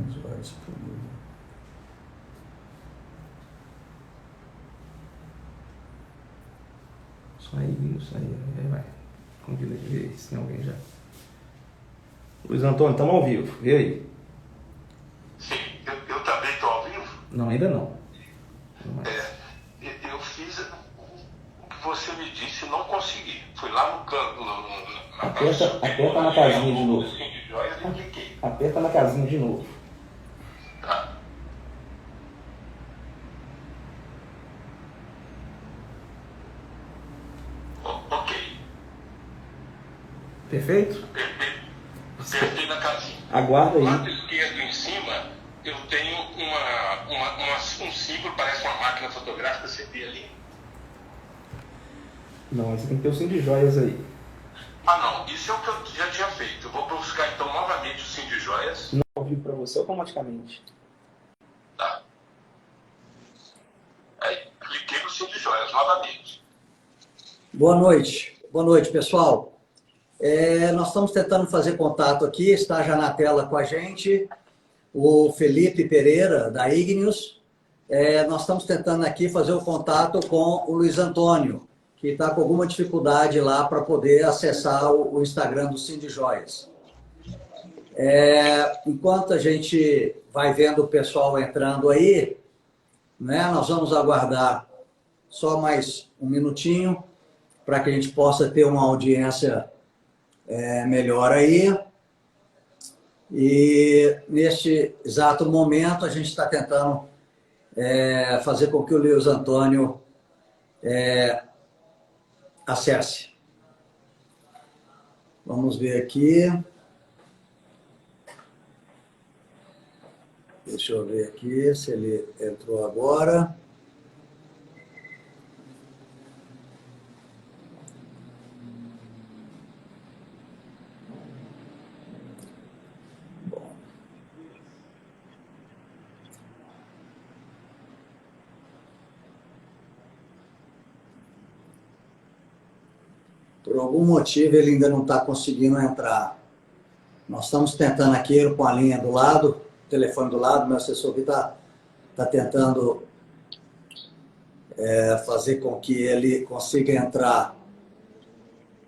Joias, só aí, isso aí, vai. Convida de ver se tem alguém já. Luiz Antônio, estamos ao vivo, vê aí. Sim, eu também estou ao vivo? Não, ainda não. Eu fiz o que você me disse e não consegui. Fui lá no canto, Aperta na casinha de novo. De joias e cliquei. Aperta na casinha de novo. Tá. Ok. Perfeito? Apertei na casinha. Aguarda Do aí. lado esquerdo em cima, eu tenho um símbolo, parece uma máquina fotográfica, você vê ali. Não, você tem que ter o sim de joias aí. Ah, não, isso é o que eu já tinha feito. Eu vou buscar então novamente o sim de joias. Não ao vivo para você automaticamente. Tá. Aí, cliquei no sim de joias novamente. Boa noite, pessoal. Nós estamos tentando fazer contato aqui, está já na tela com a gente, o Felipe Pereira, da Ignius. Nós estamos tentando aqui fazer o contato com o Luiz Antônio, que está com alguma dificuldade lá para poder acessar o Instagram do Cindy Joias. Enquanto a gente vai vendo o pessoal entrando aí, né, nós vamos aguardar só mais um minutinho para que a gente possa ter uma audiência melhor aí. E neste exato momento a gente está tentando fazer com que o Luiz Antônio acesse. Vamos ver aqui. Deixa eu ver aqui se ele entrou agora. Por algum motivo ele ainda não está conseguindo entrar. Nós estamos tentando aqui com a linha do lado, o telefone do lado, meu assessor aqui está tentando fazer com que ele consiga entrar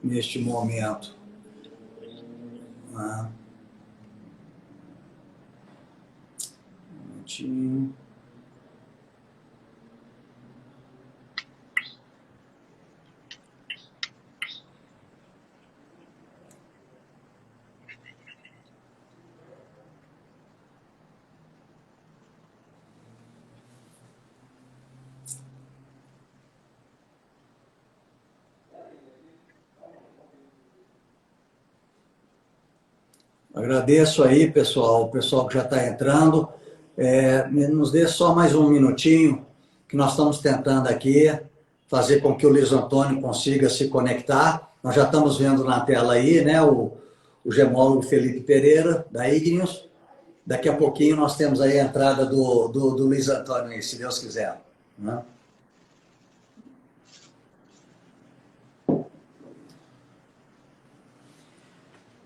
neste momento. Um minutinho. Agradeço aí, pessoal, o pessoal que já está entrando. Nos dê só mais um minutinho, que nós estamos tentando aqui fazer com que o Luiz Antônio consiga se conectar. Nós já estamos vendo na tela aí, né, o gemólogo Felipe Pereira, da Ignius. Daqui a pouquinho nós temos aí a entrada do Luiz Antônio aí, se Deus quiser. Né?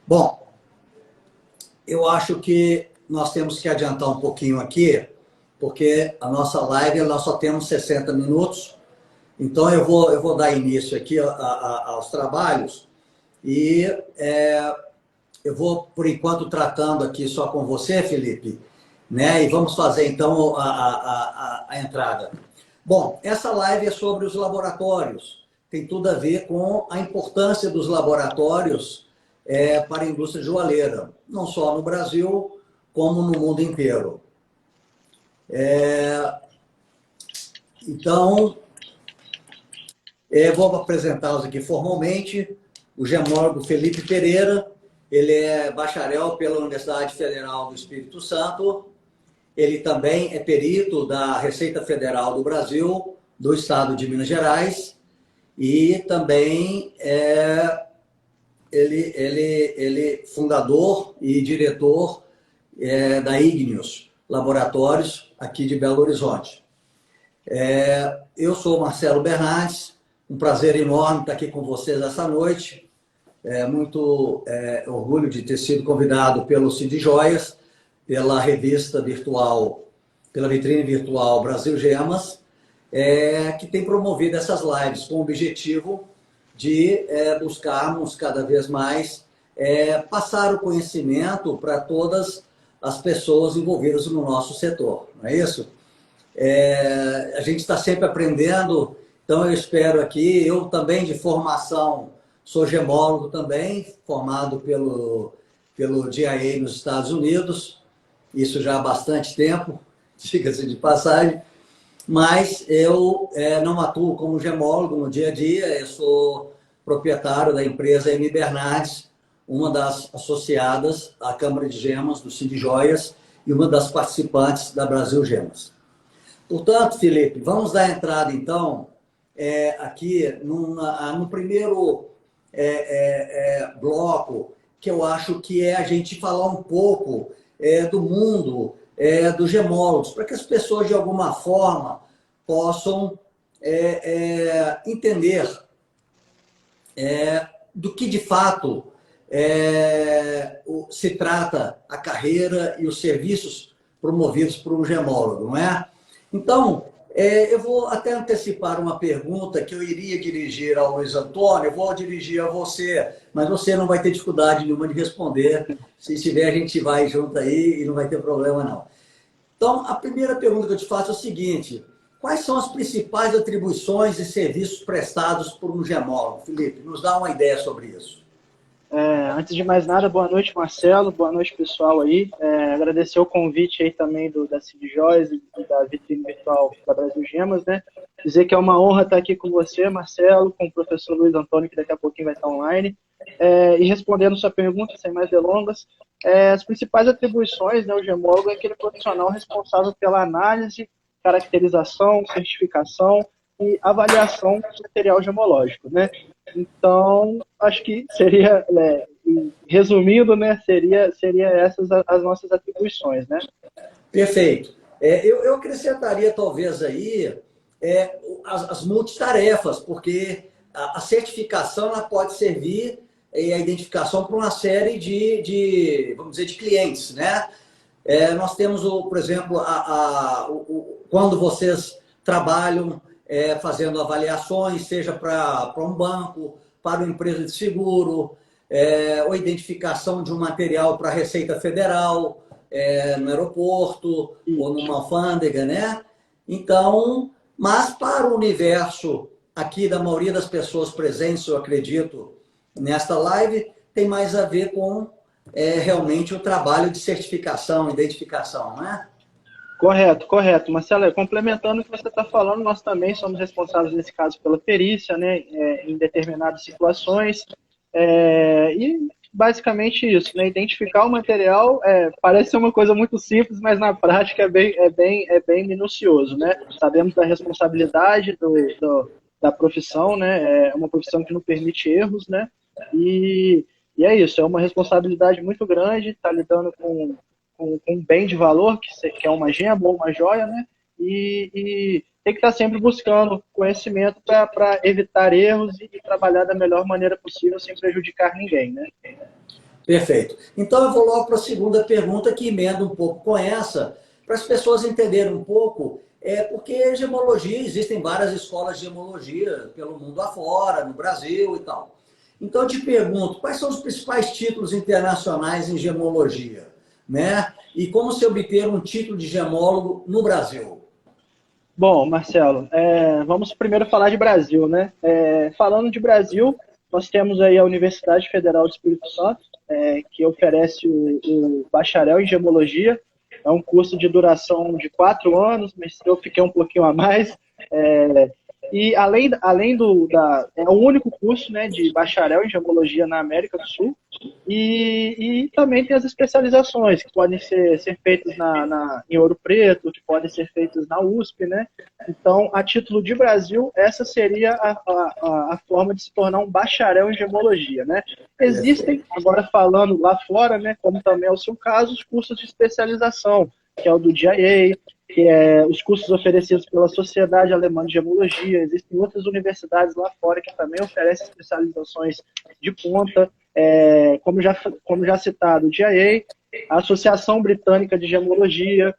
Bom, eu acho que nós temos que adiantar um pouquinho aqui, porque a nossa live nós só temos 60 minutos, então eu vou dar início aqui aos trabalhos e eu vou, por enquanto, tratando aqui só com você, Felipe, né? E vamos fazer então a entrada. Bom, essa live é sobre os laboratórios, tem tudo a ver com a importância dos laboratórios para a indústria joalheira, não só no Brasil, como no mundo inteiro. Então, vou apresentá-los aqui formalmente. O gemólogo Felipe Pereira, ele é bacharel pela Universidade Federal do Espírito Santo, ele também é perito da Receita Federal do Brasil, do Estado de Minas Gerais, e também ele fundador e diretor da Ignius Laboratórios, aqui de Belo Horizonte. Eu sou Marcelo Bernardes, um prazer enorme estar aqui com vocês essa noite. Muito orgulho de ter sido convidado pelo Cindy Joias pela revista virtual, pela vitrine virtual Brasil Gemas, que tem promovido essas lives com o objetivo de buscarmos cada vez mais passar o conhecimento para todas as pessoas envolvidas no nosso setor, não é isso? A gente está sempre aprendendo, então eu espero aqui, eu também de formação sou gemólogo também, formado pelo DIA nos Estados Unidos, isso já há bastante tempo, diga-se de passagem, mas eu não atuo como gemólogo no dia a dia, eu sou proprietário da empresa M. Bernardes, uma das associadas à Câmara de Gemas do Cid Joias e uma das participantes da Brasil Gemas. Portanto, Felipe, vamos dar entrada então aqui no primeiro bloco, que eu acho que é a gente falar um pouco do mundo dos gemólogos, para que as pessoas, de alguma forma, possam entender do que, de fato, se trata a carreira e os serviços promovidos por um gemólogo, não é? Então, eu vou até antecipar uma pergunta que eu iria dirigir ao Luiz Antônio, eu vou dirigir a você, mas você não vai ter dificuldade nenhuma de responder. Se tiver, a gente vai junto aí e não vai ter problema, não. Então, a primeira pergunta que eu te faço é o seguinte: quais são as principais atribuições e serviços prestados por um gemólogo? Felipe, nos dá uma ideia sobre isso. Antes de mais nada, boa noite, Marcelo, boa noite, pessoal aí. Agradecer o convite aí também da Cid Joias e da vitrine virtual da Brasil Gemas, né? Dizer que é uma honra estar aqui com você, Marcelo, com o professor Luiz Antônio, que daqui a pouquinho vai estar online. E respondendo sua pergunta, sem mais delongas, as principais atribuições, né, o gemólogo é aquele profissional responsável pela análise, caracterização, certificação e avaliação do material gemológico, né? Então, acho que seria, resumindo, né, seria essas as nossas atribuições, né? Perfeito. Eu acrescentaria, talvez, aí as multitarefas, porque a certificação ela pode servir a identificação para uma série vamos dizer, de clientes, né? Nós temos, por exemplo, quando vocês trabalham fazendo avaliações, seja para um banco, para uma empresa de seguro, ou identificação de um material para a Receita Federal, no aeroporto, ou numa alfândega, né? Então, mas para o universo aqui da maioria das pessoas presentes, eu acredito, nesta live, tem mais a ver com realmente o trabalho de certificação, identificação, não é? Correto. Marcelo, complementando o que você está falando, nós também somos responsáveis, nesse caso, pela perícia, né, em determinadas situações, e basicamente isso, né, identificar o material parece ser uma coisa muito simples, mas na prática é bem minucioso, né? Sabemos da responsabilidade da profissão, né, é uma profissão que não permite erros, né, e é isso, é uma responsabilidade muito grande, está lidando com um bem de valor, que é uma gema ou uma joia, né? E tem que estar sempre buscando conhecimento para evitar erros e trabalhar da melhor maneira possível sem prejudicar ninguém, né? Perfeito. Então eu vou logo para a segunda pergunta, que emenda um pouco com essa, para as pessoas entenderem um pouco, porque gemologia, existem várias escolas de gemologia pelo mundo afora, no Brasil e tal. Então eu te pergunto, quais são os principais títulos internacionais em gemologia? Né? E como se obter um título de gemólogo no Brasil? Bom, Marcelo, vamos primeiro falar de Brasil, né? Falando de Brasil, nós temos aí a Universidade Federal do Espírito Santo, que oferece o bacharel em gemologia. É um curso de duração de 4 anos, mas eu fiquei um pouquinho a mais. E além é o único curso, né, de bacharel em gemologia na América do Sul, e também tem as especializações que podem ser feitas em Ouro Preto, que podem ser feitas na USP, né? Então, a título de Brasil, essa seria a forma de se tornar um bacharel em gemologia, né? Existem, agora falando lá fora, né, como também é o seu caso, os cursos de especialização, que é o do DIA, que é os cursos oferecidos pela Sociedade Alemã de Gemologia. Existem outras universidades lá fora que também oferecem especializações de ponta. como já citado, o GIA, a Associação Britânica de Gemologia,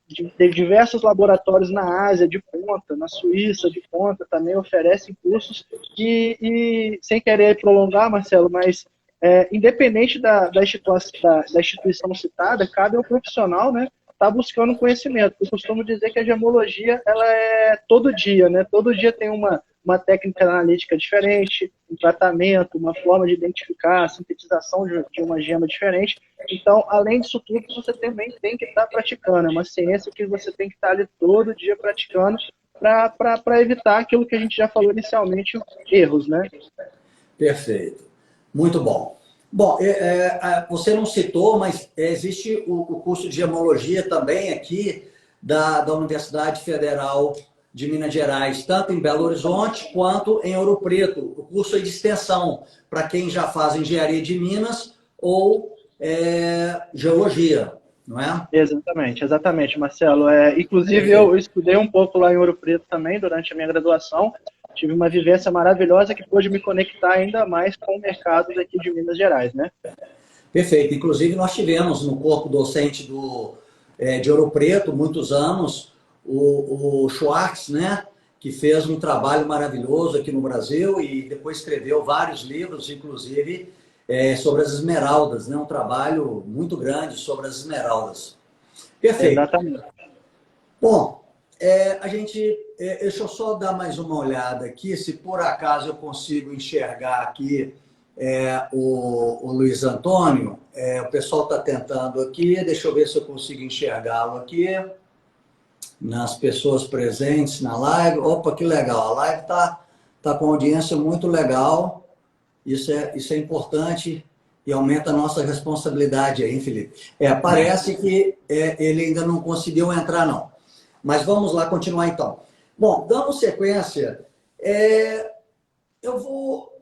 de diversos laboratórios na Ásia de ponta, na Suíça de ponta, também oferecem cursos e sem querer prolongar, Marcelo, mas independente da instituição citada, cabe ao profissional, né, tá buscando conhecimento. Eu costumo dizer que a gemologia, ela é todo dia, né? Todo dia tem uma técnica analítica diferente, um tratamento, uma forma de identificar, a sintetização de uma gema diferente. Então, além disso tudo, você também tem que estar praticando. É uma ciência que você tem que estar ali todo dia praticando para evitar aquilo que a gente já falou inicialmente, erros, né? Perfeito. Muito bom. Bom, você não citou, mas existe o curso de gemologia também aqui da Universidade Federal de Minas Gerais, tanto em Belo Horizonte quanto em Ouro Preto. O curso é de extensão para quem já faz engenharia de Minas ou geologia, não é? Exatamente, Marcelo. Inclusive, eu estudei um pouco lá em Ouro Preto também durante a minha graduação. Tive uma vivência maravilhosa que pôde me conectar ainda mais com o mercado daqui de Minas Gerais, né? Perfeito. Inclusive, nós tivemos no corpo docente de Ouro Preto, muitos anos, o Schwartz, né? Que fez um trabalho maravilhoso aqui no Brasil e depois escreveu vários livros, inclusive sobre as esmeraldas, né? Um trabalho muito grande sobre as esmeraldas. Perfeito. Exatamente. Bom, deixa eu só dar mais uma olhada aqui, se por acaso eu consigo enxergar aqui o Luiz Antônio. O pessoal está tentando aqui, deixa eu ver se eu consigo enxergá-lo aqui, nas pessoas presentes na live. Opa, que legal, a live tá com audiência muito legal, isso é importante e aumenta a nossa responsabilidade aí, Felipe. Parece que ele ainda não conseguiu entrar, não. Mas vamos lá continuar então. Bom, dando sequência, eu vou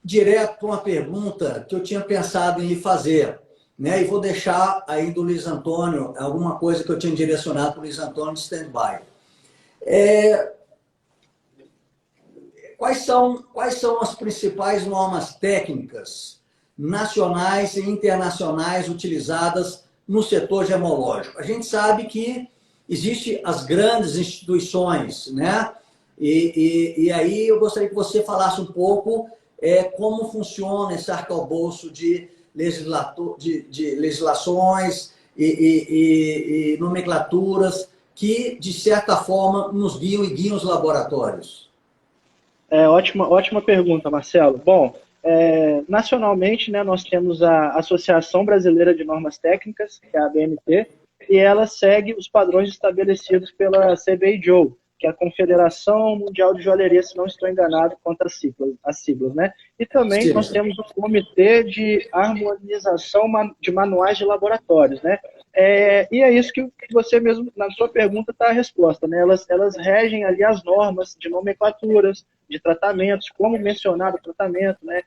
direto para uma pergunta que eu tinha pensado em fazer, né? E vou deixar aí do Luiz Antônio alguma coisa que eu tinha direcionado para o Luiz Antônio de stand-by. Quais são as principais normas técnicas nacionais e internacionais utilizadas no setor gemológico? A gente sabe que existem as grandes instituições, né? E aí eu gostaria que você falasse um pouco como funciona esse arcabouço de legislações e nomenclaturas que, de certa forma, nos guiam e guiam os laboratórios. Ótima pergunta, Marcelo. Bom, nacionalmente, né, nós temos a Associação Brasileira de Normas Técnicas, que é a ABNT, e ela segue os padrões estabelecidos pela CBIJO, que é a Confederação Mundial de Joalheria, se não estou enganado, quanto às siglas, né? E também nós temos o Comitê de Harmonização de Manuais de Laboratórios, né? E é isso que você mesmo, na sua pergunta, está a resposta, né? Elas regem ali as normas de nomenclaturas, de tratamentos, como mencionar o tratamento, né?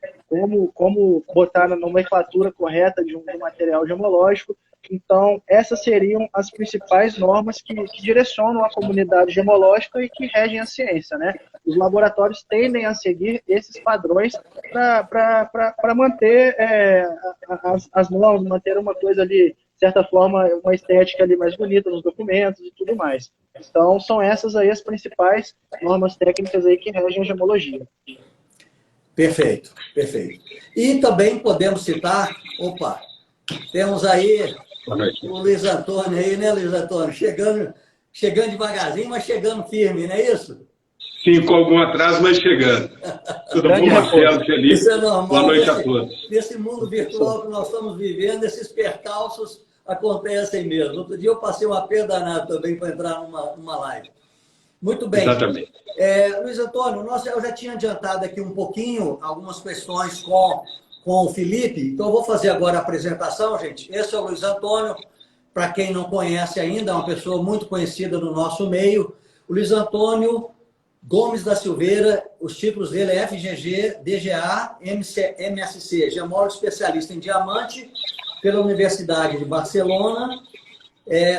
Como botar na nomenclatura correta de um material gemológico. Então, essas seriam as principais normas que direcionam a comunidade gemológica e que regem a ciência, né? Os laboratórios tendem a seguir esses padrões para manter as normas, manter uma coisa ali, de certa forma, uma estética ali mais bonita nos documentos e tudo mais. Então, são essas aí as principais normas técnicas aí que regem a gemologia. Perfeito. E também podemos citar, temos aí o Luiz Antônio aí, né, Luiz Antônio? Chegando devagarzinho, mas chegando firme, não é isso? Sim, com algum atraso, mas chegando. Tudo bom, Marcelo, Felipe? Isso é normal. Boa noite a todos. Nesse mundo virtual que nós estamos vivendo, esses percalços acontecem mesmo. Outro dia eu passei uma perda danada também para entrar numa live. Muito bem. Exatamente. Luiz Antônio, eu já tinha adiantado aqui um pouquinho algumas questões com o Felipe, então eu vou fazer agora a apresentação, gente. Esse é o Luiz Antônio, para quem não conhece ainda, é uma pessoa muito conhecida no nosso meio. O Luiz Antônio Gomes da Silveira, os títulos dele é FGG, DGA, MSc, gemólogo especialista em diamante, pela Universidade de Barcelona,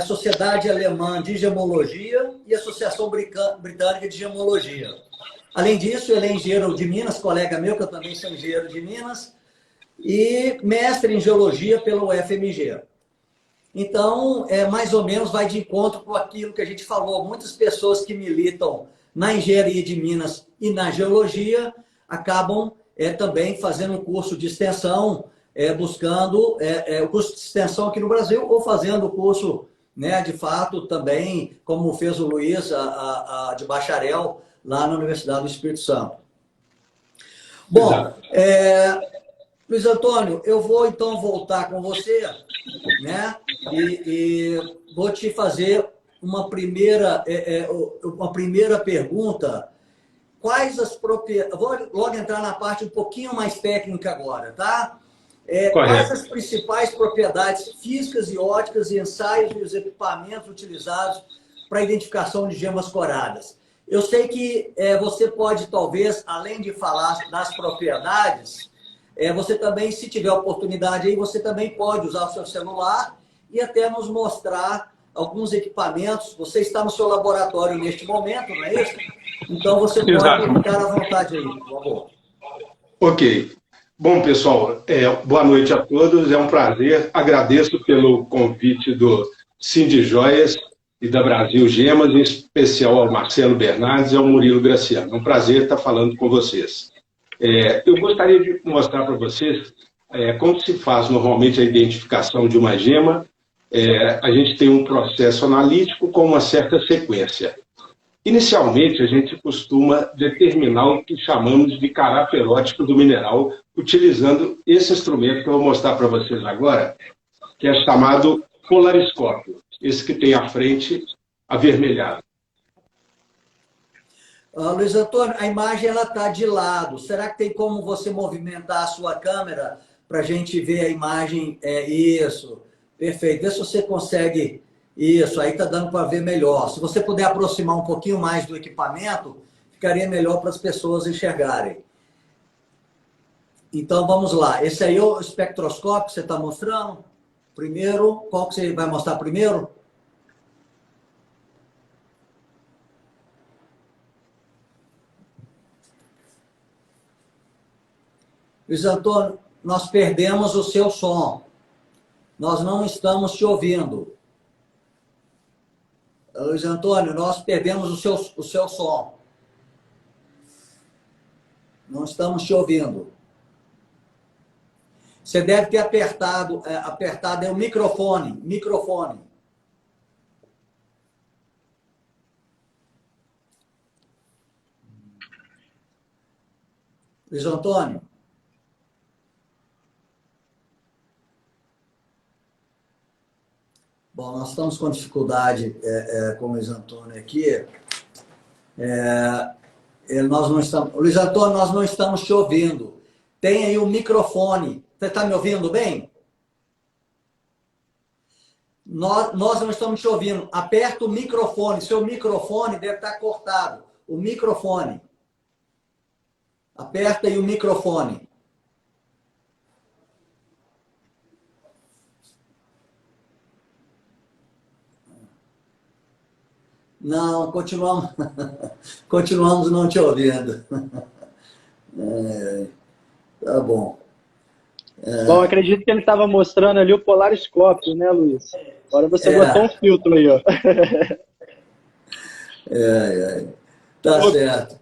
Sociedade Alemã de Gemologia e Associação Britânica de Gemologia. Além disso, ele é engenheiro de Minas, colega meu, que eu também sou engenheiro de Minas, e mestre em Geologia pelo UFMG. Então, mais ou menos vai de encontro com aquilo que a gente falou. Muitas pessoas que militam na engenharia de Minas e na geologia acabam também fazendo um curso de extensão, buscando o curso de extensão aqui no Brasil, ou fazendo o curso, né, de fato, também, como fez o Luiz, de bacharel, lá na Universidade do Espírito Santo. Bom, Luiz Antônio, eu vou então voltar com você, né? E vou te fazer uma primeira pergunta. Quais as propriedades... Vou logo entrar na parte um pouquinho mais técnica agora, tá? Quais as principais propriedades físicas e óticas e ensaios dos equipamentos utilizados para a identificação de gemas coradas? Eu sei que você pode, talvez, além de falar das propriedades, você também, se tiver oportunidade aí, você também pode usar o seu celular e até nos mostrar alguns equipamentos. Você está no seu laboratório neste momento, não é isso? Então você pode ficar à vontade aí, por favor. Ok. Bom, pessoal, boa noite a todos. É um prazer. Agradeço pelo convite do Cindy Joias e da Brasil Gemas, em especial ao Marcelo Bernardes e ao Murilo Graciano. É um prazer estar falando com vocês. Eu gostaria de mostrar para vocês como se faz normalmente a identificação de uma gema. A gente tem um processo analítico com uma certa sequência. Inicialmente, a gente costuma determinar o que chamamos de caráter óptico do mineral, utilizando esse instrumento que eu vou mostrar para vocês agora, que é chamado polariscópio, esse que tem à frente avermelhado. Luiz Antônio, a imagem está de lado. Será que tem como você movimentar a sua câmera para a gente ver a imagem? Isso, perfeito. Vê se você consegue... Isso, aí está dando para ver melhor. Se você puder aproximar um pouquinho mais do equipamento, ficaria melhor para as pessoas enxergarem. Então, vamos lá. Esse aí é o espectroscópio que você está mostrando. Primeiro, qual que você vai mostrar primeiro? Luiz Antônio, nós perdemos o seu som. Nós não estamos te ouvindo. Luiz Antônio, nós perdemos o seu som. Não estamos te ouvindo. Você deve ter apertado o microfone. Microfone. Luiz Antônio. Bom, nós estamos com dificuldade com o Luiz Antônio aqui. Nós não estamos... Luiz Antônio, nós não estamos te ouvindo. Tem aí o microfone. Você está me ouvindo bem? Nós não estamos te ouvindo. Aperta o microfone. Seu microfone deve estar cortado. O microfone. Aperta aí o microfone. Não, continuamos não te ouvindo. Tá bom. Bom, acredito que ele estava mostrando ali o polariscópio, né, Luiz? Agora você botou um filtro aí, ó. Tá certo.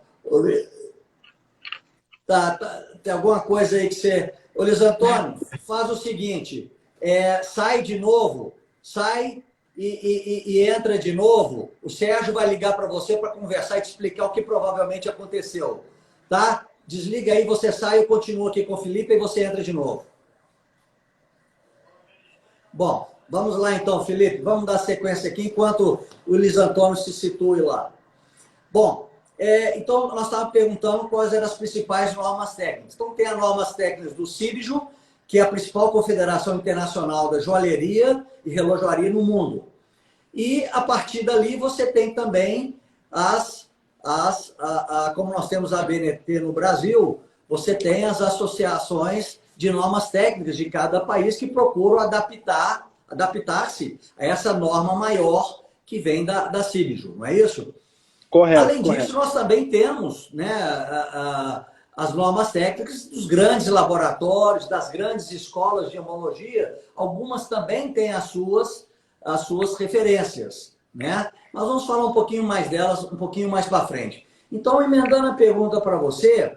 Tem alguma coisa aí que você... Ô, Luiz Antônio, faz o seguinte, sai de novo, sai... E entra de novo, o Sérgio vai ligar para você para conversar e te explicar o que provavelmente aconteceu. Tá? Desliga aí, você sai, eu continuo aqui com o Felipe e você entra de novo. Bom, vamos lá então, Felipe. Vamos dar sequência aqui enquanto o Luiz Antônio se situe lá. Bom, então nós estávamos perguntando quais eram as principais normas técnicas. Então tem as normas técnicas do CIBJO, que é a principal confederação internacional da joalheria e relojoaria no mundo. E, a partir dali, você tem também como nós temos a ABNT no Brasil, você tem as associações de normas técnicas de cada país que procuram adaptar-se a essa norma maior que vem da CIBJO, não é isso? Correto. Além disso, nós também temos, né, as normas técnicas dos grandes laboratórios, das grandes escolas de gemologia. Algumas também têm as suas referências, né? Nós vamos falar um pouquinho mais delas, um pouquinho mais para frente. Então, emendando a pergunta para você,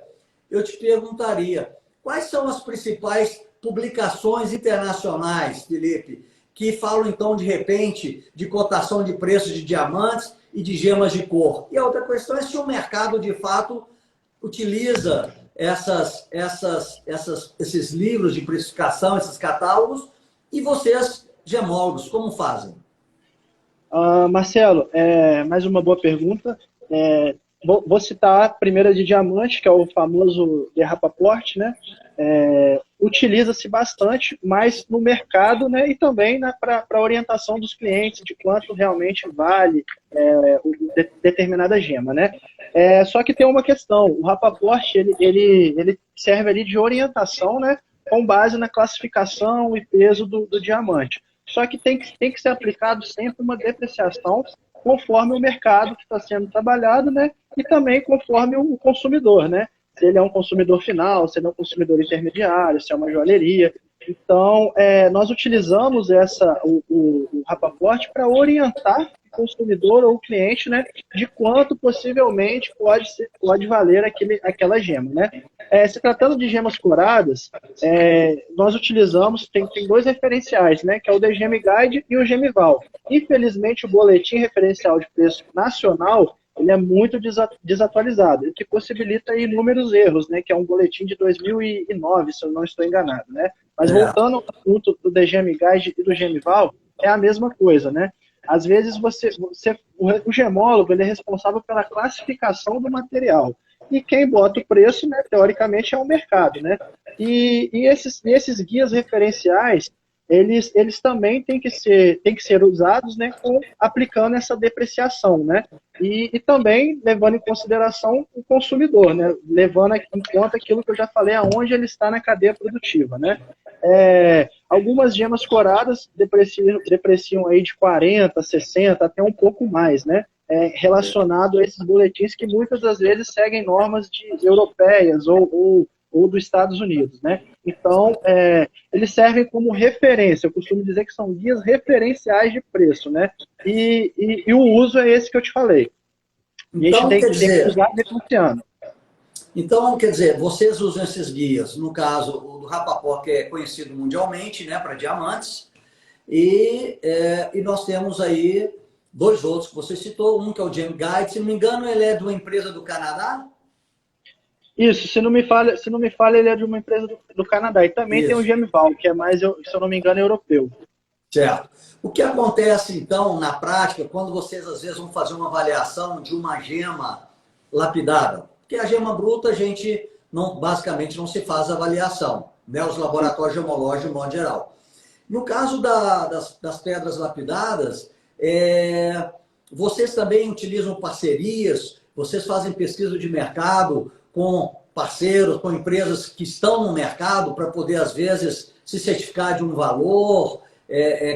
eu te perguntaria, quais são as principais publicações internacionais, Felipe, que falam, então, de repente, de cotação de preços de diamantes e de gemas de cor? E a outra questão é se o mercado, de fato, utiliza esses livros de precificação, esses catálogos, e vocês, gemólogos, como fazem? Marcelo, mais uma boa pergunta. Vou citar a primeira de diamante, que é o famoso de Rapaport, né? Utiliza-se bastante, mas no mercado, né? E também para a orientação dos clientes de quanto realmente vale determinada gema, né? Só que tem uma questão, o Rapaport ele serve ali de orientação, né? Com base na classificação e peso do diamante. Só que tem que ser aplicado sempre uma depreciação conforme o mercado que está sendo trabalhado, né? E também conforme o consumidor, né? Se ele é um consumidor final, se ele é um consumidor intermediário, se é uma joalheria. Então, nós utilizamos o Rapaport para orientar o consumidor ou o cliente, né, de quanto possivelmente pode valer aquela gema, né? Se tratando de gemas coradas, nós utilizamos, tem dois referenciais, né, que é o DGM Guide e o Gemival. Infelizmente, o boletim referencial de preço nacional ele é muito desatualizado, o que possibilita inúmeros erros, né, que é um boletim de 2009, se eu não estou enganado, né? Mas voltando ao assunto do DGM Guide e do Gemival, é a mesma coisa, né? Às vezes o gemólogo ele é responsável pela classificação do material, e quem bota o preço, né, teoricamente, é o mercado, né? E esses guias referenciais, eles também têm que ser usados, né, aplicando essa depreciação, né? E também levando em consideração o consumidor, né? Levando em conta aquilo que eu já falei, aonde ele está na cadeia produtiva, né? Algumas gemas coradas depreciam aí de 40%, 60%, até um pouco mais, né? Relacionado a esses boletins que muitas das vezes seguem normas europeias ou dos Estados Unidos, né? Então, eles servem como referência. Eu costumo dizer que são guias referenciais de preço, né? E o uso é esse que eu te falei. Então, a gente tem que usar denunciando. Então, quer dizer, vocês usam esses guias, no caso, o do Rapaport, que é conhecido mundialmente, né, para diamantes, e nós temos aí dois outros que você citou, um que é o Gem Guide, se não me engano, ele é de uma empresa do Canadá? Isso, se não me falha, ele é de uma empresa do Canadá. E também tem o Gemival, que é mais, se eu não me engano, europeu. Certo. O que acontece, então, na prática, quando vocês, às vezes, vão fazer uma avaliação de uma gema lapidada? Porque a gema bruta, a gente basicamente não se faz avaliação, né? Os laboratórios gemológicos, de modo geral. No caso das pedras lapidadas, vocês também utilizam parcerias, vocês fazem pesquisa de mercado com parceiros, com empresas que estão no mercado para poder, às vezes, se certificar de um valor,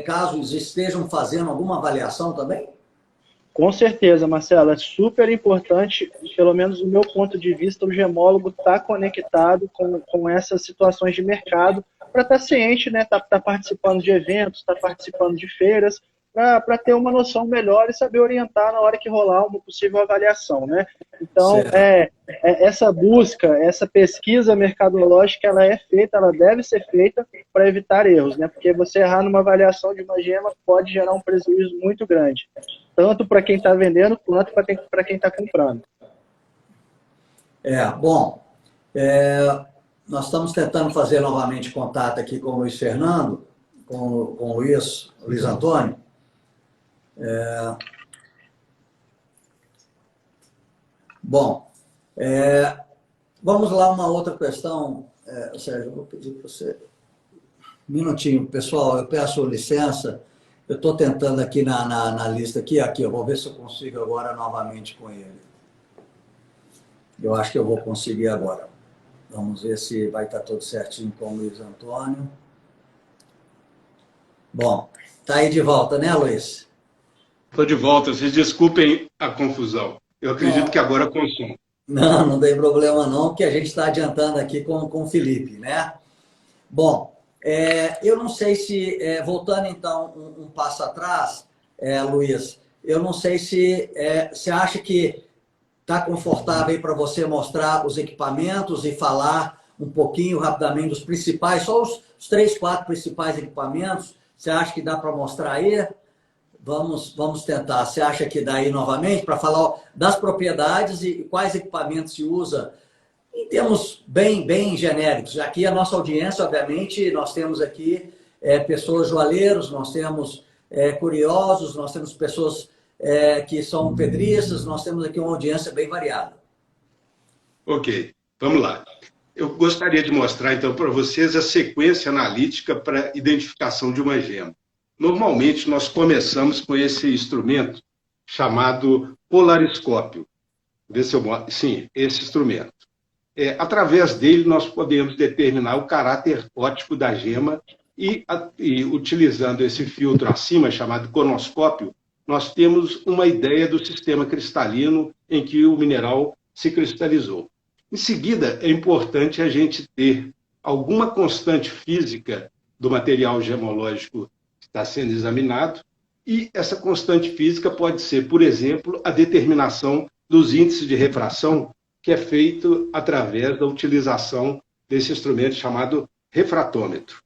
caso estejam fazendo alguma avaliação também? Com certeza, Marcelo, é super importante, pelo menos do meu ponto de vista, o gemólogo estar conectado com essas situações de mercado para estar ciente, né, tá participando de eventos, estar participando de feiras, para ter uma noção melhor e saber orientar na hora que rolar uma possível avaliação, né? Então, essa busca, essa pesquisa mercadológica, ela é feita, ela deve ser feita para evitar erros, né? Porque você errar numa avaliação de uma gema pode gerar um prejuízo muito grande, tanto para quem está vendendo quanto para quem está comprando. Nós estamos tentando fazer novamente contato aqui com o Luiz Fernando, com o Luiz Antônio. Vamos lá, uma outra questão, Sérgio, eu vou pedir para você um minutinho, pessoal, eu peço licença, eu estou tentando aqui na lista aqui, eu vou ver se eu consigo agora novamente com ele. Eu acho que eu vou conseguir agora. Vamos ver se vai estar tudo certinho com o Luiz Antônio. Bom, está aí de volta, né, Luiz? Estou de volta, vocês desculpem a confusão. Eu acredito que agora consumo. Não, não tem problema não, porque a gente está adiantando aqui com o Felipe, né? Bom, eu não sei se, voltando então um passo atrás, Luiz, eu não sei se você acha que está confortável para você mostrar os equipamentos e falar um pouquinho rapidamente dos principais, só os 3, 4 principais equipamentos. Você acha que dá para mostrar aí? Vamos tentar. Você acha que dá aí novamente para falar das propriedades e quais equipamentos se usa em termos bem genéricos? Aqui a nossa audiência, obviamente, nós temos aqui pessoas joalheiros, nós temos curiosos, nós temos pessoas que são pedristas, nós temos aqui uma audiência bem variada. Ok, vamos lá. Eu gostaria de mostrar, então, para vocês a sequência analítica para identificação de uma gema. Normalmente, nós começamos com esse instrumento chamado polariscópio. Vê se eu mostro. Sim, esse instrumento. Através dele, nós podemos determinar o caráter óptico da gema e utilizando esse filtro acima, chamado conoscópio, nós temos uma ideia do sistema cristalino em que o mineral se cristalizou. Em seguida, é importante a gente ter alguma constante física do material gemológico que está sendo examinado, e essa constante física pode ser, por exemplo, a determinação dos índices de refração, que é feito através da utilização desse instrumento chamado refratômetro.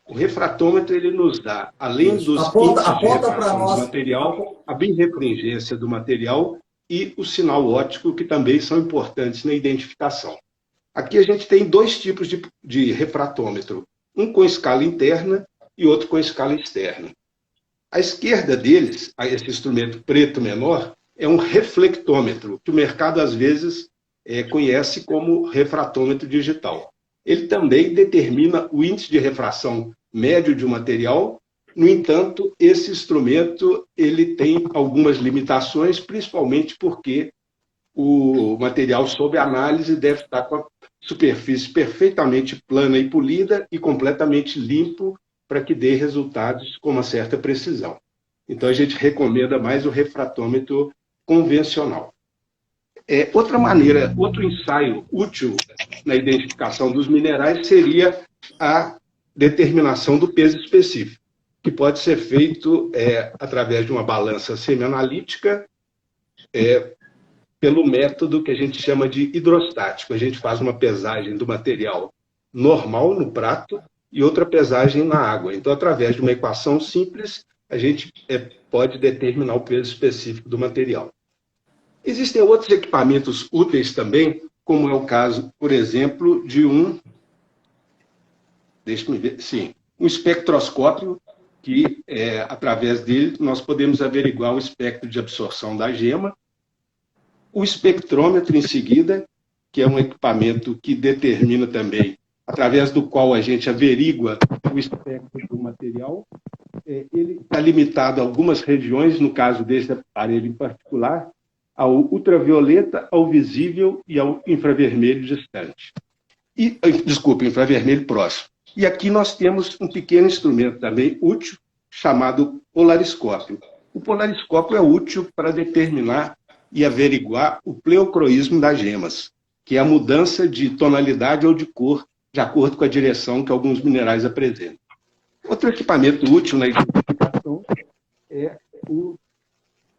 O refratômetro ele nos dá, além dos índices de refração do material, a birrefringência do material e o sinal óptico, que também são importantes na identificação. Aqui a gente tem 2 tipos de refratômetro, um com escala interna e outro com escala externa. À esquerda deles, esse instrumento preto menor, é um reflectômetro, que o mercado às vezes conhece como refratômetro digital. Ele também determina o índice de refração médio de um material. No entanto, esse instrumento ele tem algumas limitações, principalmente porque o material sob análise deve estar com a superfície perfeitamente plana e polida e completamente limpo para que dê resultados com uma certa precisão. Então, a gente recomenda mais o refratômetro convencional. Outra maneira, outro ensaio útil na identificação dos minerais seria a determinação do peso específico, que pode ser feito através de uma balança semianalítica, pelo método que a gente chama de hidrostático. A gente faz uma pesagem do material normal no prato e outra pesagem na água. Então, através de uma equação simples, a gente pode determinar o peso específico do material. Existem outros equipamentos úteis também, como é o caso, por exemplo, de um espectroscópio, que através dele nós podemos averiguar o espectro de absorção da gema. O espectrômetro, em seguida, que é um equipamento que determina também, através do qual a gente averigua o espectro do material. Ele está limitado a algumas regiões, no caso desse aparelho em particular, ao ultravioleta, ao visível e ao infravermelho distante. Infravermelho próximo. E aqui nós temos um pequeno instrumento também útil, chamado polariscópio. O polariscópio é útil para determinar e averiguar o pleocroísmo das gemas, que é a mudança de tonalidade ou de cor, de acordo com a direção que alguns minerais apresentam. Outro equipamento útil na identificação é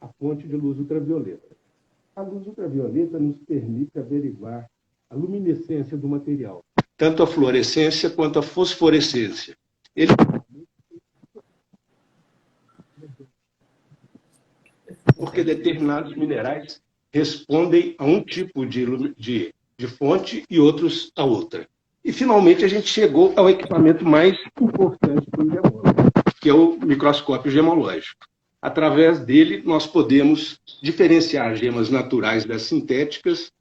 a fonte de luz ultravioleta. A luz ultravioleta nos permite averiguar a luminescência do material, tanto a fluorescência quanto a fosforescência. Porque determinados minerais respondem a um tipo de fonte e outros a outra. E, finalmente, a gente chegou ao equipamento mais importante para o gemólogo, que é o microscópio gemológico. Através dele, nós podemos diferenciar gemas naturais das sintéticas,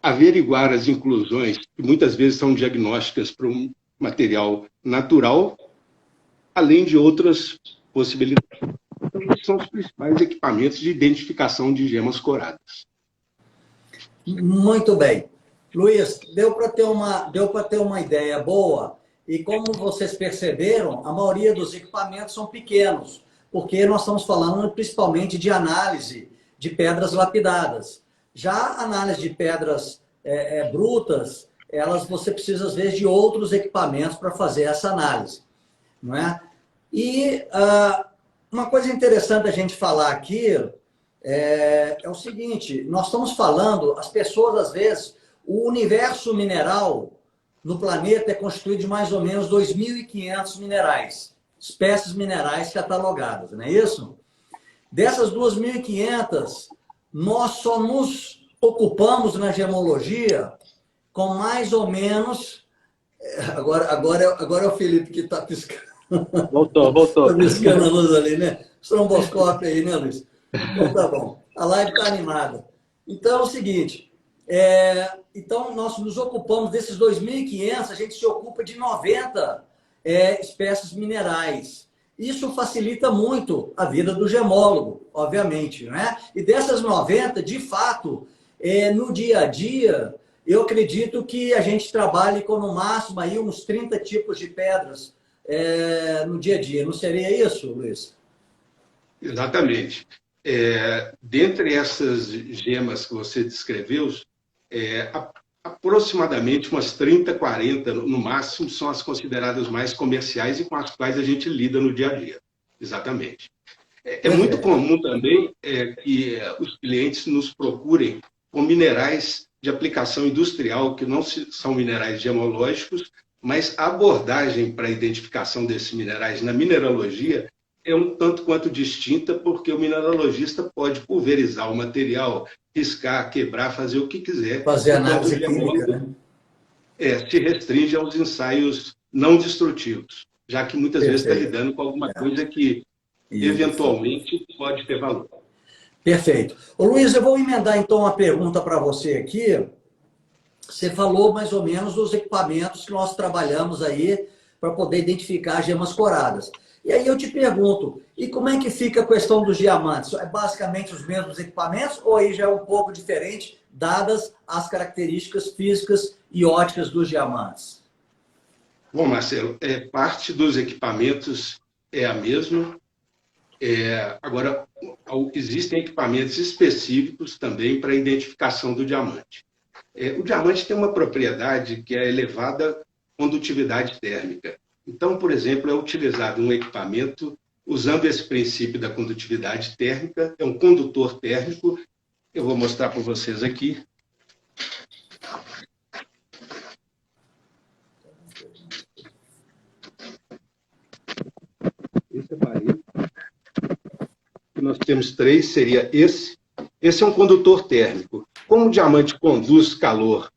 averiguar as inclusões, que muitas vezes são diagnósticas para um material natural, além de outras possibilidades. Então, esses são os principais equipamentos de identificação de gemas coradas. Muito bem. Luiz, deu para ter uma ideia boa, e como vocês perceberam, a maioria dos equipamentos são pequenos, porque nós estamos falando principalmente de análise de pedras lapidadas. Já a análise de pedras brutas, você precisa, às vezes, de outros equipamentos para fazer essa análise. Não é? E uma coisa interessante a gente falar aqui é o seguinte, nós estamos falando, as pessoas, às vezes, o universo mineral no planeta é constituído de mais ou menos 2.500 minerais, espécies minerais catalogadas, não é isso? Dessas 2.500, nós só nos ocupamos na gemologia com mais ou menos... Agora é o Felipe que está piscando. Voltou. Está piscando a luz ali, né? Estromboscópio aí, né, Luiz? Então tá bom. A live está animada. Então é o seguinte, então nós nos ocupamos desses 2.500, a gente se ocupa de 90 espécies minerais. Isso facilita muito a vida do gemólogo, obviamente, né? E dessas 90, de fato, no dia a dia, eu acredito que a gente trabalhe com, no máximo, aí uns 30 tipos de pedras no dia a dia. Não seria isso, Luiz? Exatamente. Dentre essas gemas que você descreveu, aproximadamente umas 30, 40, no máximo, são as consideradas mais comerciais e com as quais a gente lida no dia a dia. Exatamente. É muito comum também que os clientes nos procurem com minerais de aplicação industrial, que não são minerais gemológicos, mas a abordagem para a identificação desses minerais na mineralogia é um tanto quanto distinta, porque o mineralogista pode pulverizar o material, riscar, quebrar, fazer o que quiser. Fazer análise química, né? Se restringe aos ensaios não destrutivos, já que muitas vezes está lidando com alguma coisa que eventualmente pode ter valor. Perfeito. Ô, Luiz, eu vou emendar então uma pergunta para você aqui. Você falou mais ou menos dos equipamentos que nós trabalhamos aí para poder identificar gemas coradas. E aí eu te pergunto, e como é que fica a questão dos diamantes? É basicamente os mesmos equipamentos ou aí já é um pouco diferente, dadas as características físicas e óticas dos diamantes? Bom, Marcelo, parte dos equipamentos é a mesma. Agora, existem equipamentos específicos também para a identificação do diamante. O diamante tem uma propriedade que é a elevada condutividade térmica. Então, por exemplo, é utilizado um equipamento usando esse princípio da condutividade térmica, é um condutor térmico. Eu vou mostrar para vocês aqui. Esse aparelho. Nós temos 3, seria esse. Esse é um condutor térmico. Como o diamante conduz calor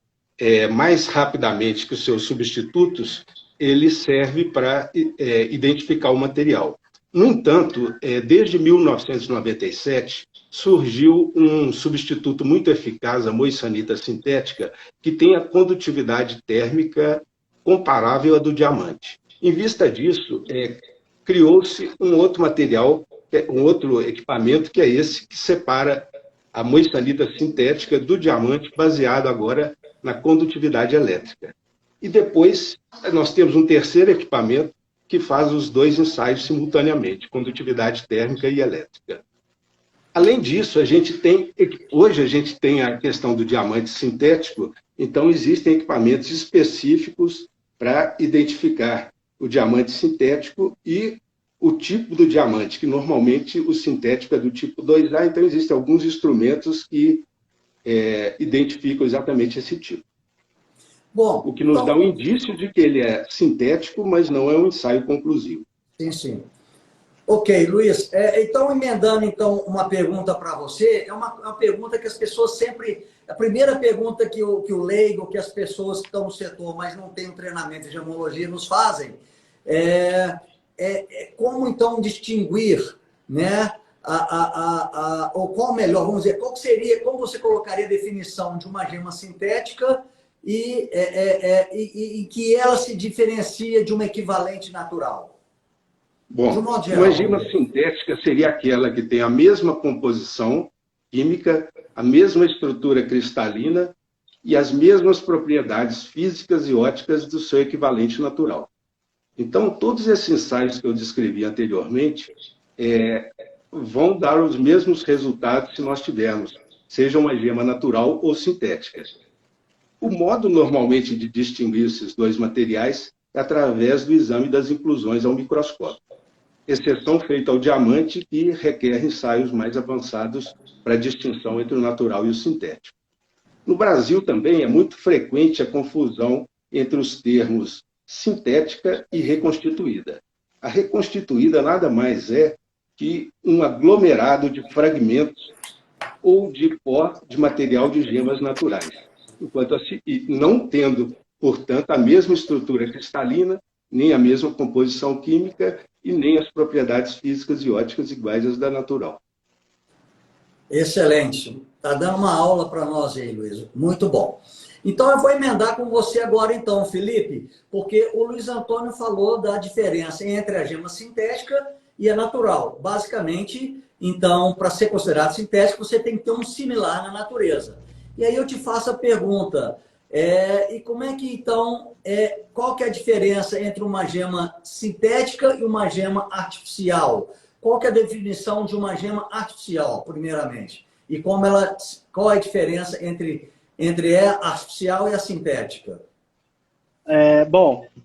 mais rapidamente que os seus substitutos, ele serve para identificar o material. No entanto, desde 1997, surgiu um substituto muito eficaz, a moissanita sintética, que tem a condutividade térmica comparável à do diamante. Em vista disso, criou-se um outro material, um outro equipamento, que é esse que separa a moissanita sintética do diamante, baseado agora na condutividade elétrica. E depois nós temos um terceiro equipamento que faz os dois ensaios simultaneamente, condutividade térmica e elétrica. Além disso, hoje a gente tem a questão do diamante sintético, então existem equipamentos específicos para identificar o diamante sintético e o tipo do diamante, que normalmente o sintético é do tipo 2A, então existem alguns instrumentos que identificam exatamente esse tipo. Bom, o que nos dá um indício de que ele é sintético, mas não é um ensaio conclusivo. Sim, sim. Ok, Luiz. Então, emendando uma pergunta para você, é uma pergunta que as pessoas sempre... A primeira pergunta que o leigo, que as pessoas que estão no setor, mas não têm um treinamento de gemologia, nos fazem, como, então, distinguir, né, ou qual melhor, vamos dizer, como você colocaria a definição de uma gema sintética e que ela se diferencia de uma equivalente natural? Bom, uma gema sintética seria aquela que tem a mesma composição química, a mesma estrutura cristalina e as mesmas propriedades físicas e óticas do seu equivalente natural. Então, todos esses ensaios que eu descrevi anteriormente vão dar os mesmos resultados se nós tivermos seja uma gema natural ou sintética. O modo normalmente de distinguir esses dois materiais é através do exame das inclusões ao microscópio, exceção feita ao diamante, que requer ensaios mais avançados para a distinção entre o natural e o sintético. No Brasil também é muito frequente a confusão entre os termos sintética e reconstituída. A reconstituída nada mais é que um aglomerado de fragmentos ou de pó de material de gemas naturais, enquanto assim, não tendo, portanto, a mesma estrutura cristalina, nem a mesma composição química e nem as propriedades físicas e ópticas iguais às da natural. Excelente. Está dando uma aula para nós aí, Luiz. Muito bom. Então, eu vou emendar com você agora, então, Felipe, porque o Luiz Antônio falou da diferença entre a gema sintética e a natural. Basicamente, então, para ser considerado sintético, você tem que ter um similar na natureza. E aí eu te faço a pergunta, e como é que, então, qual que é a diferença entre uma gema sintética e uma gema artificial? Qual que é a definição de uma gema artificial, primeiramente? E qual é a diferença entre a artificial e a sintética?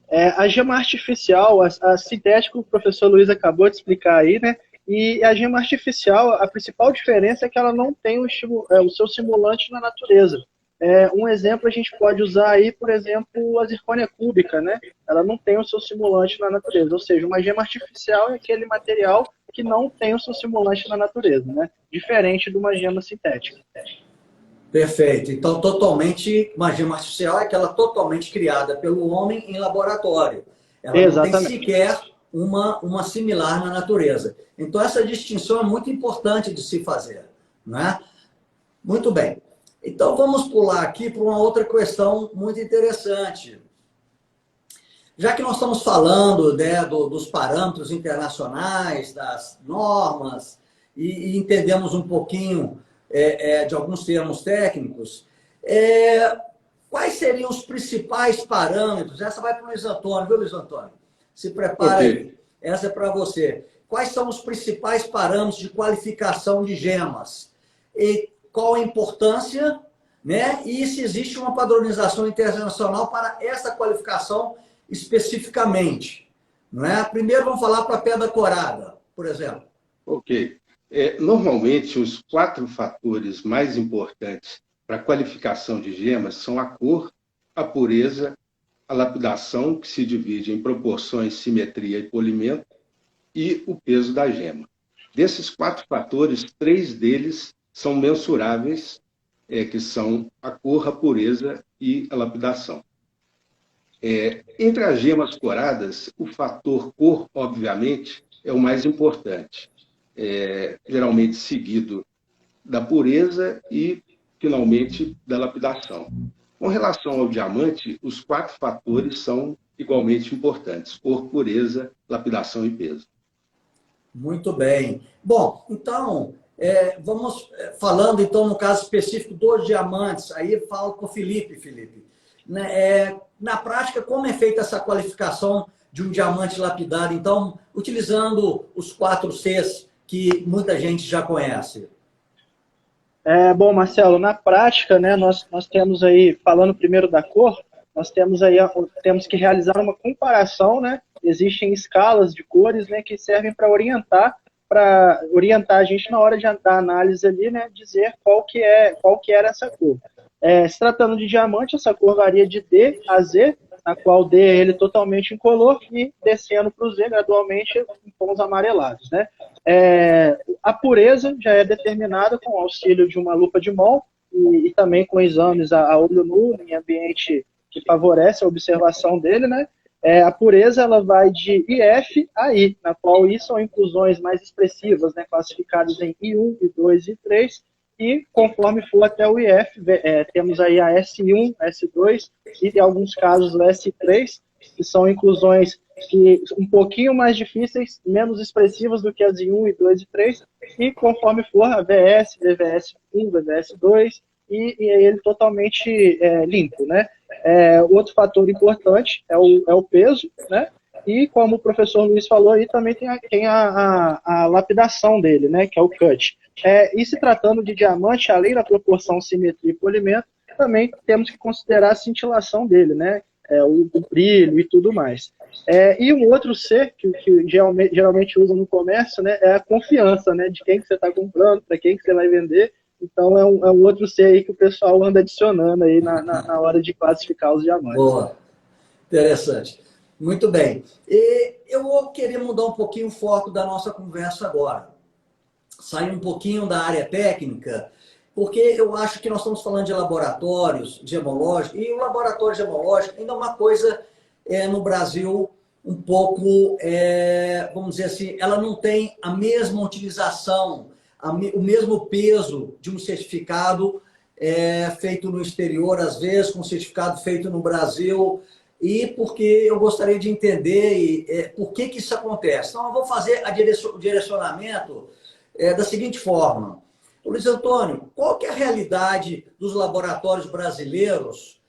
A gema artificial, a sintética, o professor Luiz acabou de explicar aí, né? E a gema artificial, a principal diferença é que ela não tem o seu simulante na natureza. Um exemplo a gente pode usar aí, por exemplo, a zircônia cúbica, né? Ela não tem o seu simulante na natureza, ou seja, uma gema artificial é aquele material que não tem o seu simulante na natureza, né? Diferente de uma gema sintética. Perfeito. Então, uma gema artificial é aquela totalmente criada pelo homem em laboratório. Ela Exatamente. Não tem sequer uma similar na natureza. Então, essa distinção é muito importante de se fazer, né? Muito bem. Então, vamos pular aqui para uma outra questão muito interessante. Já que nós estamos falando, né, dos parâmetros internacionais, das normas, e entendemos um pouquinho de alguns termos técnicos, quais seriam os principais parâmetros? Essa vai para o Luiz Antônio, viu, Luiz Antônio? Se prepara aí. Essa é para você. Quais são os principais parâmetros de qualificação de gemas? E qual a importância, né? E se existe uma padronização internacional para essa qualificação especificamente, não é? Primeiro vamos falar para a pedra corada, por exemplo. Ok. Normalmente, os 4 fatores mais importantes para a qualificação de gemas são a cor, a pureza, a lapidação, que se divide em proporções, simetria e polimento, e o peso da gema. Desses 4 fatores, 3 deles são mensuráveis, que são a cor, a pureza e a lapidação. Entre as gemas coradas, o fator cor, obviamente, é o mais importante. Geralmente seguido da pureza e, finalmente, da lapidação. Com relação ao diamante, os 4 fatores são igualmente importantes: cor, pureza, lapidação e peso. Muito bem. Bom, então, vamos falando, então, no caso específico dos diamantes, aí eu falo com o Felipe. Na prática, como é feita essa qualificação de um diamante lapidado, então, utilizando os 4 Cs que muita gente já conhece? Bom, Marcelo, na prática, né, nós temos aí, falando primeiro da cor, nós temos que realizar uma comparação, né? Existem escalas de cores, né, que servem para orientar a gente na hora da análise ali, né, dizer qual que era essa cor. Se tratando de diamante, essa cor varia de D a Z, na qual D é ele totalmente incolor e descendo para o Z gradualmente em tons amarelados, né? A pureza já é determinada com o auxílio de uma lupa de mol e também com exames a olho nu em ambiente que favorece a observação dele, né? A pureza ela vai de IF a I, na qual I são inclusões mais expressivas, né, classificadas em I1, I2 e I3, e conforme for até o IF, temos aí a S1, S2 e, em alguns casos, o S3, que são inclusões um pouquinho mais difíceis, menos expressivas do que as I1, I2 e I3, e conforme for a VS, VVS1, VVS2, e ele totalmente limpo, né? Outro fator importante é o peso, né? E como o professor Luiz falou aí, também tem a lapidação dele, né, que é o cut. E se tratando de diamante, além da proporção, simetria e polimento, também temos que considerar a cintilação dele, né, o brilho e tudo mais. E um outro C, que geralmente usa no comércio, né, é a confiança, né, de quem que você está comprando, para quem que você vai vender. Então é um outro C aí que o pessoal anda adicionando aí na hora de classificar os diamantes. Boa, interessante. Muito bem. E eu vou querer mudar um pouquinho o foco da nossa conversa agora. Sair um pouquinho da área técnica, porque eu acho que nós estamos falando de laboratórios gemológicos, e o laboratório gemológico ainda é uma coisa no Brasil um pouco, vamos dizer assim, ela não tem a mesma utilização, o mesmo peso de um certificado feito no exterior, às vezes, com um certificado feito no Brasil, e porque eu gostaria de entender por que isso acontece. Então, eu vou fazer o direcionamento da seguinte forma. Luiz Antônio, qual que é a realidade dos laboratórios brasileiros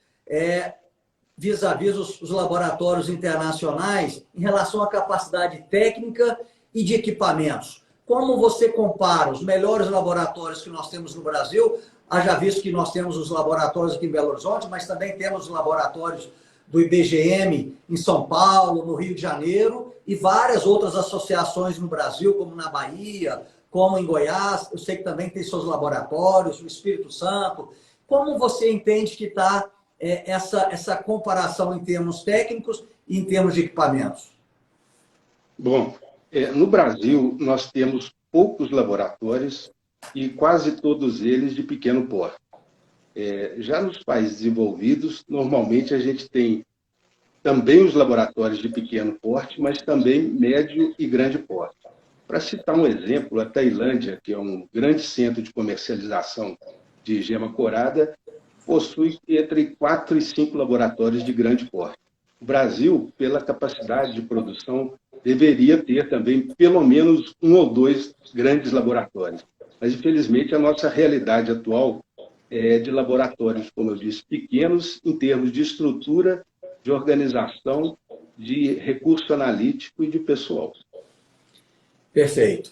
vis-à-vis os laboratórios internacionais em relação à capacidade técnica e de equipamentos? Como você compara os melhores laboratórios que nós temos no Brasil, haja visto que nós temos os laboratórios aqui em Belo Horizonte, mas também temos os laboratórios do IBGM em São Paulo, no Rio de Janeiro, e várias outras associações no Brasil, como na Bahia, como em Goiás, eu sei que também tem seus laboratórios, no Espírito Santo. Como você entende que está essa comparação em termos técnicos e em termos de equipamentos? Bom, no Brasil nós temos poucos laboratórios e quase todos eles de pequeno porte. Já nos países desenvolvidos, normalmente a gente tem também os laboratórios de pequeno porte, mas também médio e grande porte. Para citar um exemplo, a Tailândia, que é um grande centro de comercialização de gema corada, possui entre 4 e 5 laboratórios de grande porte. O Brasil, pela capacidade de produção, deveria ter também pelo menos 1 ou 2 grandes laboratórios. Mas, infelizmente, a nossa realidade atual é de laboratórios, como eu disse, pequenos em termos de estrutura, de organização, de recurso analítico e de pessoal. Perfeito.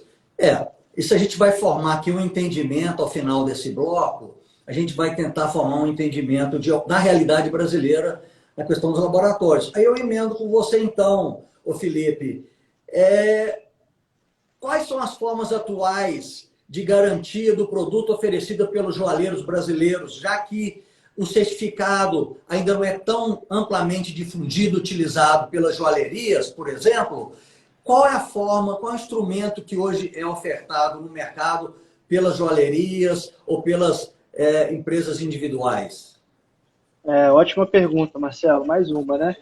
Isso a gente vai formar aqui um entendimento ao final desse bloco, a gente vai tentar formar um entendimento da realidade brasileira na questão dos laboratórios. Aí eu emendo com você então, ô Felipe, quais são as formas atuais de garantia do produto oferecido pelos joalheiros brasileiros, já que o certificado ainda não é tão amplamente difundido, utilizado pelas joalherias, por exemplo? Qual é a forma, qual é o instrumento que hoje é ofertado no mercado pelas joalherias ou pelas empresas individuais? Ótima pergunta, Marcelo. Mais uma, né?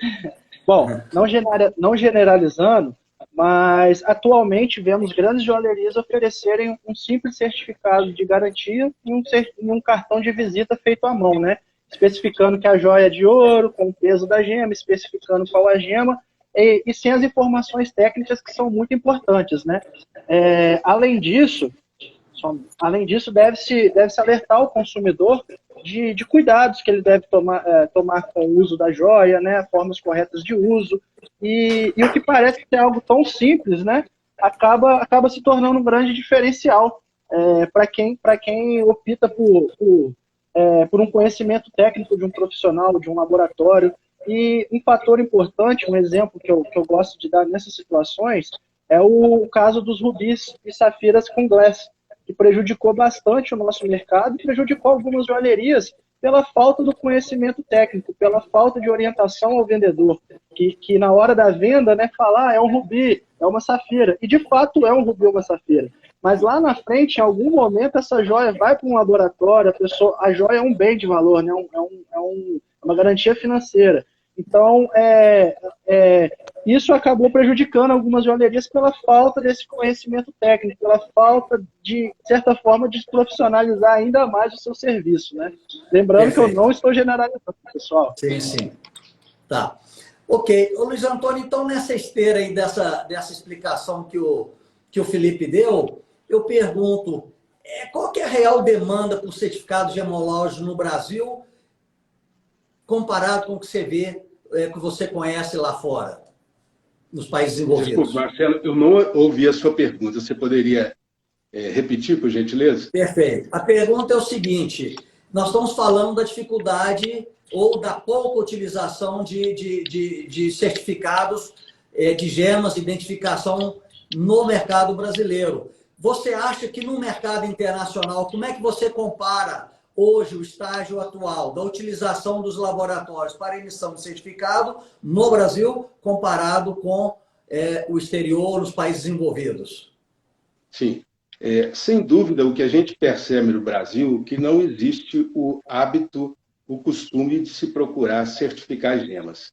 Bom, não generalizando, mas atualmente vemos grandes joalherias oferecerem um simples certificado de garantia e um cartão de visita feito à mão, né? Especificando que a joia é de ouro, com o peso da gema, especificando qual a gema, e sem as informações técnicas que são muito importantes, né? Além disso, deve-se alertar o consumidor de cuidados que ele deve tomar com o uso da joia, né? Formas corretas de uso. E o que parece ser algo tão simples, né? Acaba se tornando um grande diferencial para quem opta por um conhecimento técnico de um profissional, de um laboratório. E um fator importante, um exemplo que eu gosto de dar nessas situações, é o caso dos rubis e safiras com glass, que prejudicou bastante o nosso mercado e prejudicou algumas joalherias pela falta do conhecimento técnico, pela falta de orientação ao vendedor, que na hora da venda, né, fala, é um rubi, é uma safira, e de fato é um rubi ou uma safira. Mas lá na frente, em algum momento, essa joia vai para um laboratório, a joia é um bem de valor, né, uma garantia financeira. Então, isso acabou prejudicando algumas joalherias pela falta desse conhecimento técnico, pela falta de certa forma, de profissionalizar ainda mais o seu serviço, né? Lembrando Perfeito. Que eu não estou generalizando, pessoal. Sim. Tá. Ok. Ô, Luiz Antônio, então, nessa esteira aí dessa explicação que o Felipe deu, eu pergunto, qual que é a real demanda por certificados gemológicos no Brasil comparado com o que você vê, que você conhece lá fora? nos países desenvolvidos? Desculpe, Marcelo, eu não ouvi a sua pergunta. Você poderia repetir, por gentileza? Perfeito. A pergunta é o seguinte: nós estamos falando da dificuldade ou da pouca utilização de certificados de gemas de identificação no mercado brasileiro. Você acha que no mercado internacional, como é que você compara hoje o estágio atual da utilização dos laboratórios para emissão de certificado no Brasil comparado com o exterior, os países desenvolvidos? Sim. Sem dúvida, o que a gente percebe no Brasil é que não existe o hábito, o costume de se procurar certificar gemas.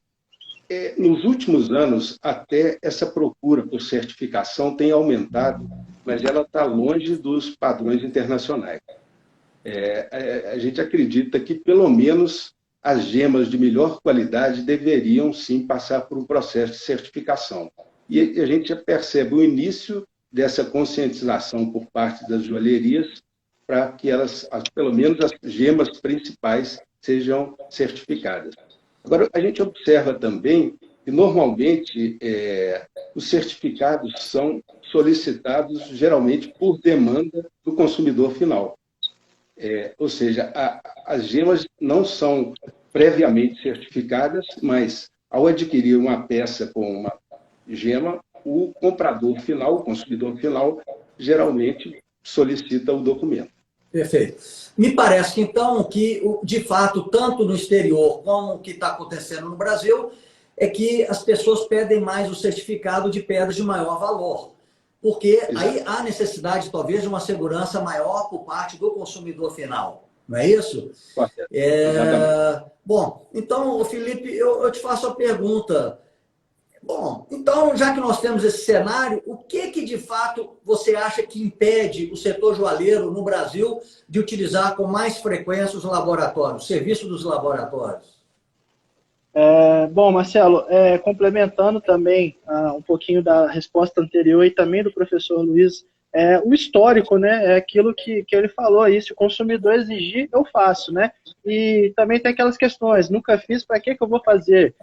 Nos últimos anos, até essa procura por certificação tem aumentado, mas ela está longe dos padrões internacionais. A gente acredita que, pelo menos, as gemas de melhor qualidade deveriam, sim, passar por um processo de certificação. E a gente já percebe o início dessa conscientização por parte das joalherias para que elas, pelo menos as gemas principais, sejam certificadas. Agora, a gente observa também que, normalmente, os certificados são solicitados, geralmente, por demanda do consumidor final. Ou seja, as gemas não são previamente certificadas, mas, ao adquirir uma peça com uma gema, o comprador final, o consumidor final, geralmente solicita o documento. Perfeito. Me parece, então, que, de fato, tanto no exterior como o que está acontecendo no Brasil, é que as pessoas pedem mais o certificado de pedras de maior valor. Porque aí há necessidade, talvez, de uma segurança maior por parte do consumidor final. Não é isso? Bom, então, Felipe, eu te faço a pergunta. Bom, então, já que nós temos esse cenário, o que de fato você acha que impede o setor joalheiro no Brasil de utilizar com mais frequência os laboratórios, o serviço dos laboratórios? Bom, Marcelo, complementando também um pouquinho da resposta anterior e também do professor Luiz, o histórico, né, é aquilo que ele falou aí, se o consumidor exigir, eu faço, né? E também tem aquelas questões, nunca fiz, para que eu vou fazer?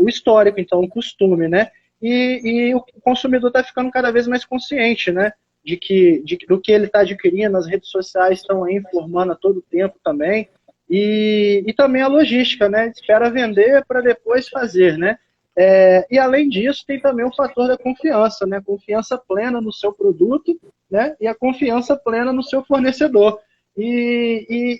O histórico, então, o costume, né? E o consumidor está ficando cada vez mais consciente, né? Do que ele está adquirindo, as redes sociais estão aí informando a todo tempo também, e também a logística, né? Espera vender para depois fazer, né? E além disso, tem também o fator da confiança, né? Confiança plena no seu produto, né? E a confiança plena no seu fornecedor. E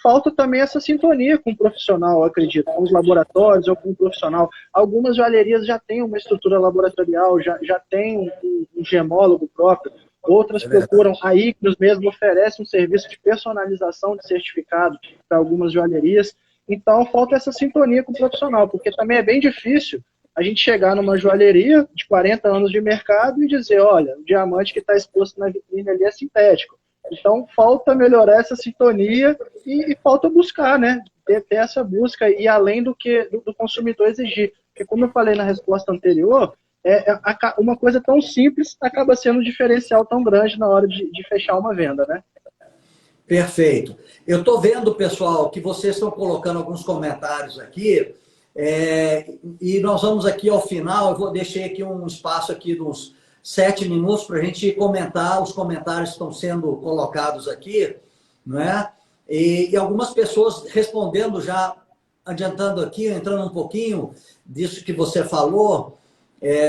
falta também essa sintonia com o profissional, eu acredito, com os laboratórios ou com o profissional. Algumas joalherias já têm uma estrutura laboratorial, já tem um gemólogo próprio. Outras procuram, a Icnos mesmo oferece um serviço de personalização de certificado para algumas joalherias. Então, falta essa sintonia com o profissional, porque também é bem difícil a gente chegar numa joalheria de 40 anos de mercado e dizer, olha, o diamante que está exposto na vitrine ali é sintético. Então, falta melhorar essa sintonia e falta buscar, né? Ter essa busca e além do que do consumidor exigir. Porque, como eu falei na resposta anterior, uma coisa tão simples acaba sendo um diferencial tão grande na hora de fechar uma venda, né? Perfeito. Eu estou vendo, pessoal, que vocês estão colocando alguns comentários aqui, e nós vamos aqui ao final, deixei aqui um espaço aqui de uns 7 minutos para a gente comentar, os comentários estão sendo colocados aqui, não é? E algumas pessoas respondendo já, adiantando aqui, entrando um pouquinho disso que você falou,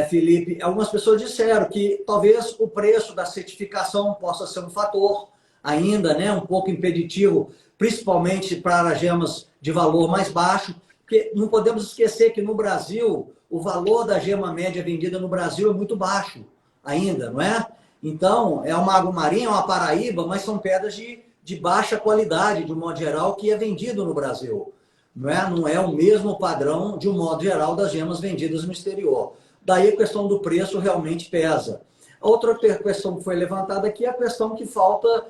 Felipe, algumas pessoas disseram que talvez o preço da certificação possa ser um fator ainda, né, um pouco impeditivo, principalmente para gemas de valor mais baixo, porque não podemos esquecer que no Brasil, o valor da gema média vendida no Brasil é muito baixo ainda, não é? Então, é uma água marinha, uma paraíba, mas são pedras de baixa qualidade, de um modo geral, que é vendido no Brasil. Não é o mesmo padrão, de um modo geral, das gemas vendidas no exterior. Daí a questão do preço realmente pesa. Outra questão que foi levantada aqui é a questão que falta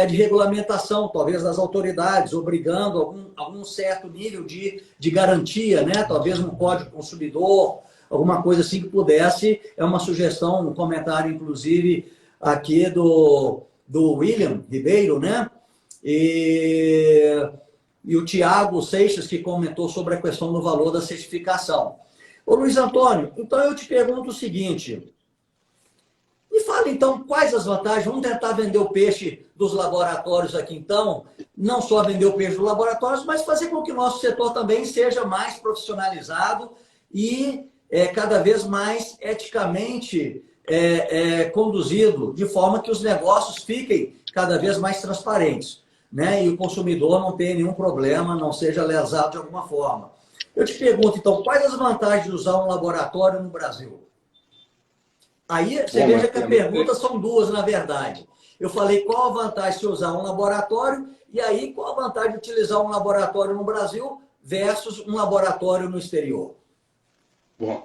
de regulamentação, talvez das autoridades, obrigando algum certo nível de garantia, né? Talvez um código consumidor, alguma coisa assim que pudesse, é uma sugestão, um comentário, inclusive, aqui do William Ribeiro, né? E o Tiago Seixas, que comentou sobre a questão do valor da certificação. Ô Luiz Antônio, então eu te pergunto o seguinte, me fala então quais as vantagens, vamos tentar vender o peixe dos laboratórios aqui então, não só vender o peixe dos laboratórios, mas fazer com que o nosso setor também seja mais profissionalizado e cada vez mais eticamente conduzido, de forma que os negócios fiquem cada vez mais transparentes, né? E o consumidor não tenha nenhum problema, não seja lesado de alguma forma. Eu te pergunto, então, quais as vantagens de usar um laboratório no Brasil? Aí você veja que a pergunta são duas, na verdade. Eu falei qual a vantagem de usar um laboratório e aí qual a vantagem de utilizar um laboratório no Brasil versus um laboratório no exterior. Bom,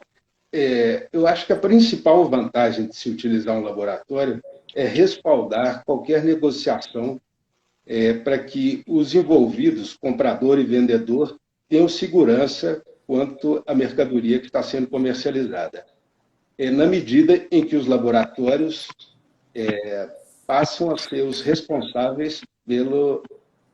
eu acho que a principal vantagem de se utilizar um laboratório é respaldar qualquer negociação para que os envolvidos, comprador e vendedor, tenham segurança quanto à mercadoria que está sendo comercializada. Na medida em que os laboratórios passam a ser os responsáveis pelo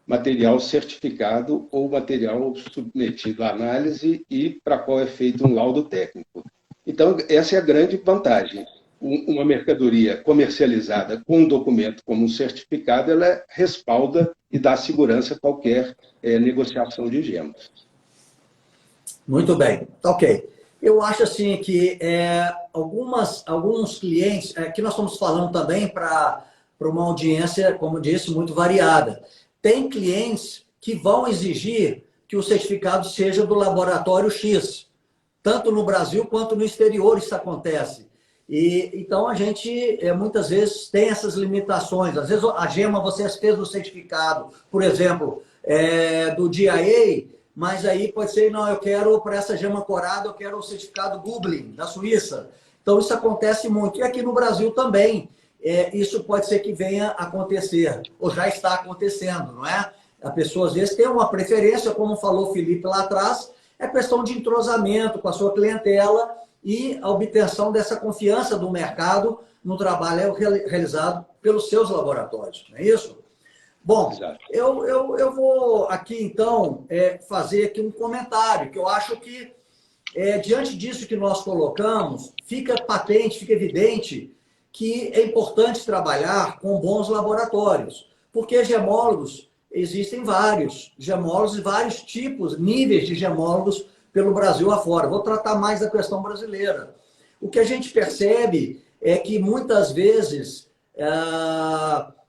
material certificado ou material submetido à análise e para qual é feito um laudo técnico. Então, essa é a grande vantagem. Uma mercadoria comercializada com um documento como um certificado, ela respalda e dá segurança a qualquer negociação de gemas. Muito bem, ok. Eu acho assim que alguns clientes, que nós estamos falando também para uma audiência, como disse, muito variada. Tem clientes que vão exigir que o certificado seja do laboratório X, tanto no Brasil quanto no exterior isso acontece. Então a gente muitas vezes tem essas limitações. Às vezes a gema você fez o certificado, por exemplo, do DIA, mas aí pode ser, não, eu quero para essa gema corada, eu quero o certificado Gubling, da Suíça. Então isso acontece muito. E aqui no Brasil também, isso pode ser que venha a acontecer, ou já está acontecendo, não é? A pessoa às vezes tem uma preferência, como falou o Felipe lá atrás, é questão de entrosamento com a sua clientela e a obtenção dessa confiança do mercado no trabalho realizado pelos seus laboratórios, não é isso? Bom, eu vou aqui, então, fazer aqui um comentário, que eu acho que, diante disso que nós colocamos, fica patente, fica evidente que é importante trabalhar com bons laboratórios, porque gemólogos, existem vários gemólogos e vários tipos, níveis de gemólogos pelo Brasil afora. Vou tratar mais da questão brasileira. O que a gente percebe é que, muitas vezes,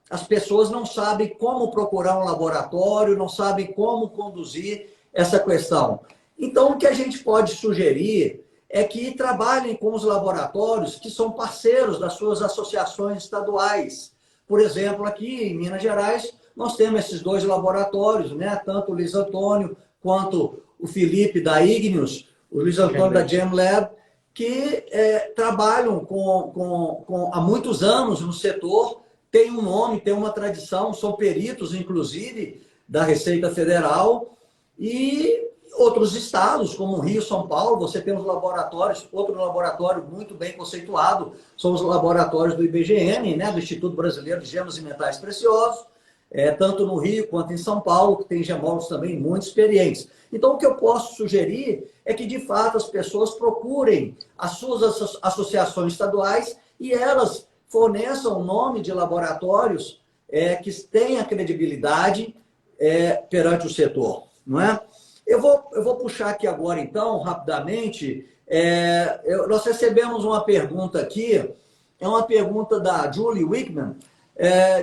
as pessoas não sabem como procurar um laboratório, não sabem como conduzir essa questão. Então, o que a gente pode sugerir é que trabalhem com os laboratórios que são parceiros das suas associações estaduais. Por exemplo, aqui em Minas Gerais, nós temos esses dois laboratórios, né? Tanto o Luiz Antônio quanto o Felipe da Igneous, o Luiz Antônio da GemLab, que trabalham há muitos anos no setor, tem um nome, tem uma tradição, são peritos, inclusive, da Receita Federal, e outros estados, como o Rio, São Paulo, você tem os laboratórios, outro laboratório muito bem conceituado, são os laboratórios do IBGM, né, do Instituto Brasileiro de Gemas e Metais Preciosos, tanto no Rio quanto em São Paulo, que tem gemólogos também muito experientes. Então, o que eu posso sugerir é que, de fato, as pessoas procurem as suas associações estaduais e elas forneçam o nome de laboratórios que tenham credibilidade perante o setor, não é? Eu vou puxar aqui agora, então, rapidamente. Nós recebemos uma pergunta aqui, é uma pergunta da Julie Wickman.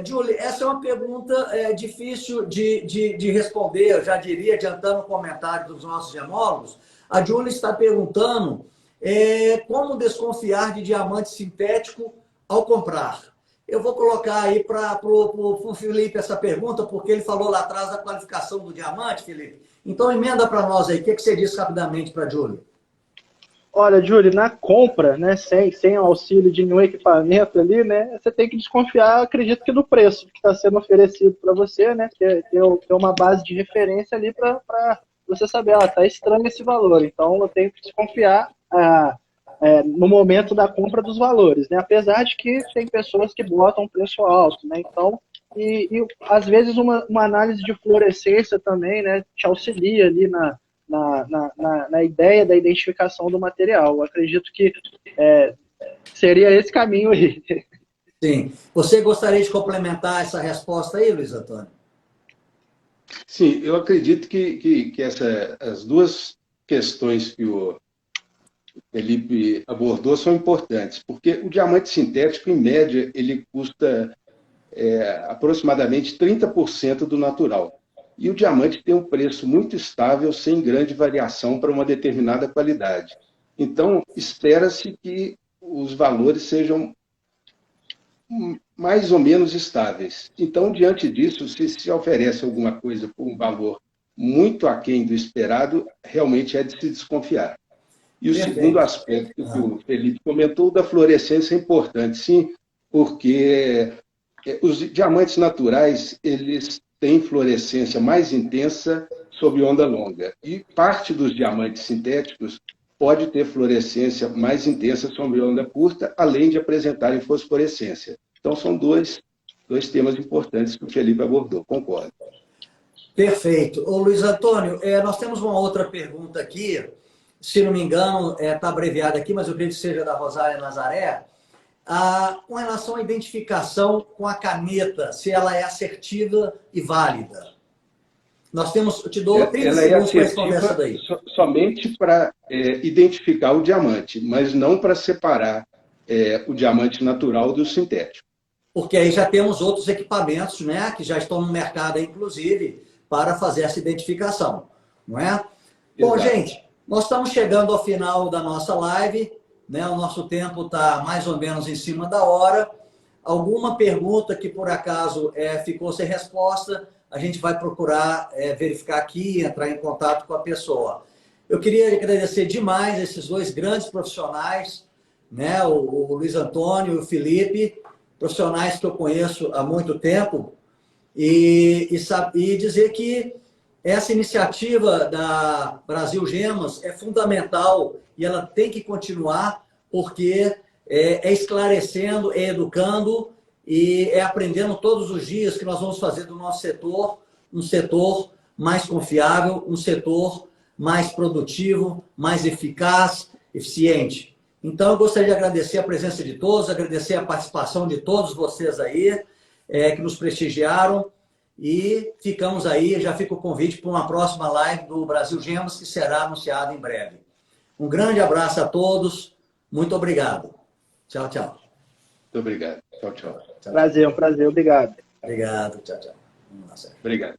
Julie, essa é uma pergunta difícil de responder, eu já diria, adiantando o comentário dos nossos gemólogos. A Julie está perguntando como desconfiar de diamante sintético ao comprar. Eu vou colocar aí para o Felipe essa pergunta, porque ele falou lá atrás da qualificação do diamante, Felipe. Então, emenda para nós aí. O que você diz rapidamente para a Julie? Olha, Julie, na compra, né, sem auxílio de nenhum equipamento ali, né, você tem que desconfiar, acredito que do preço que está sendo oferecido para você, né, ter uma base de referência ali para você saber, está estranho esse valor. Então, eu tenho que desconfiar no momento da compra dos valores, né, apesar de que tem pessoas que botam preço alto, né, então, e às vezes uma análise de fluorescência também, né, te auxilia ali na ideia da identificação do material. Eu acredito que seria esse caminho aí. Sim. Você gostaria de complementar essa resposta aí, Luiz Antônio? Sim, eu acredito que as duas questões que o Felipe abordou são importantes, porque o diamante sintético, em média, ele custa aproximadamente 30% do natural. E o diamante tem um preço muito estável, sem grande variação para uma determinada qualidade. Então, espera-se que os valores sejam mais ou menos estáveis. Então, diante disso, se oferece alguma coisa por um valor muito aquém do esperado, realmente é de se desconfiar. E o segundo aspecto que o Felipe comentou, da fluorescência, é importante, sim, porque os diamantes naturais, eles têm fluorescência mais intensa sob onda longa. E parte dos diamantes sintéticos pode ter fluorescência mais intensa sob onda curta, além de apresentarem fosforescência. Então, são dois temas importantes que o Felipe abordou, concordo. Perfeito. Ô, Luiz Antônio, nós temos uma outra pergunta aqui, se não me engano, está abreviada aqui, mas eu acredito que seja da Rosália Nazaré, com relação à identificação com a caneta, se ela é assertiva e válida. Nós temos, eu te dou 30 segundos para responder essa daí. Somente para identificar o diamante, mas não para separar o diamante natural do sintético. Porque aí já temos outros equipamentos, né, que já estão no mercado, inclusive, para fazer essa identificação, não é? Exato. Bom, gente, nós estamos chegando ao final da nossa live, né? O nosso tempo está mais ou menos em cima da hora. Alguma pergunta que, por acaso, ficou sem resposta, a gente vai procurar verificar aqui, entrar em contato com a pessoa. Eu queria agradecer demais esses dois grandes profissionais, né? O Luiz Antônio e o Felipe, profissionais que eu conheço há muito tempo, e dizer que essa iniciativa da Brasil Gemas é fundamental e ela tem que continuar, porque é esclarecendo, é educando e é aprendendo todos os dias que nós vamos fazer do nosso setor um setor mais confiável, um setor mais produtivo, mais eficaz, eficiente. Então, eu gostaria de agradecer a presença de todos, agradecer a participação de todos vocês aí, que nos prestigiaram, e ficamos aí, já fica o convite para uma próxima live do Brasil Gemas, que será anunciada em breve. Um grande abraço a todos, muito obrigado. Tchau, tchau. Muito obrigado. Tchau, tchau. Prazer, um prazer, obrigado. Obrigado, tchau, tchau. Obrigado.